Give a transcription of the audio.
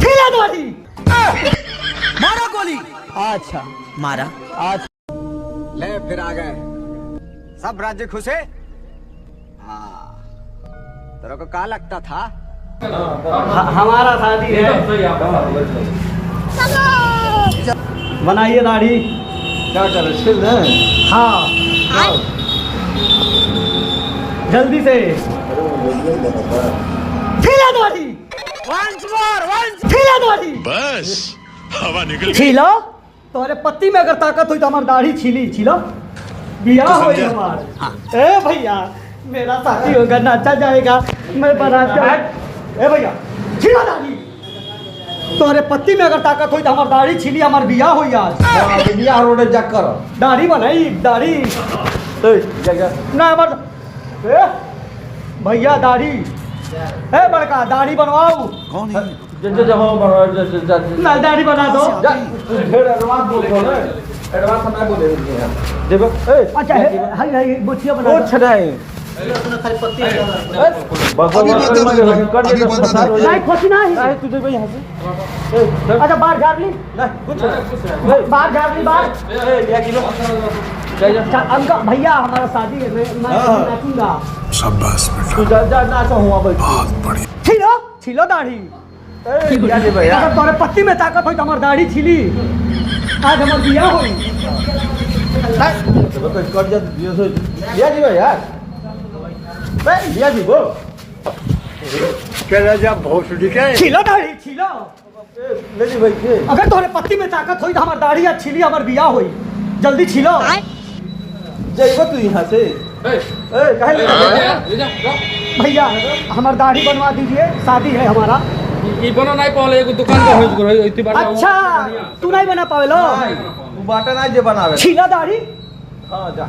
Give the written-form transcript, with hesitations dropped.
खिला दाढ़ी मारा गोली। अच्छा मारा आज ले फिर आ गए सब राज्य खुश है। हाँ तेरे को क्या लगता था हमारा शादी है। बनाइए दाढ़ी। क्या कर हाँ जल्दी से खिला दाढ़ी। खिला दाढ़ी बस हवा निकल छीलो। तोरे पत्ती में अगर ताकत हुई तो हमारी दाढ़ी छीली छीलो। बियाह हो हमार। ए भैया मेरा शादी होगा नाचा जाएगा मैं बारात। ए भैया छीला दाढ़ी। तोरे पत्ती में अगर ताकत हुई तो हमारी दाढ़ी छीली हमार बियाह हुई आज। बियाह रोड जग करो दाढ़ी बनाई दाढ़ी ना हमार। भैया दाढ़ी ए बड़का दाढ़ी बनवाओ। कौन है? ना दाढ़ी बना दो। अच्छा हाय हाय बुचिया बना दो। नहीं खोसी नहीं। अच्छा बाहर झाड़ ली। बाहर झाड़ ली बाहर। अंकल भैया हमारा शादी है मैं नाचूंगा। शाबाश बेटा बहुत बढ़िया। छीलो छीलो दाढ़ी। अगर तोरे पत्ती में ताकत हुई तो हमारी दाढ़ी छीली आज हमार बियाह हुई। छीलो दाढ़ी छीलो। अगर तोरे पत्ती में ताकत हुई तो हमारी दाढ़ी आज छीली हमार बियाह हुई। जल्दी छीलो। तू यहाँ से भैया हमारी दाढ़ी बनवा दीजिए शादी है हमारा। ये बनो नहीं पहले एक दुकान पे होइज करो इतनी बार। अच्छा तू नहीं बना पावेलो। बाटा ना जे बनावे छीला दाढ़ी। हाँ जा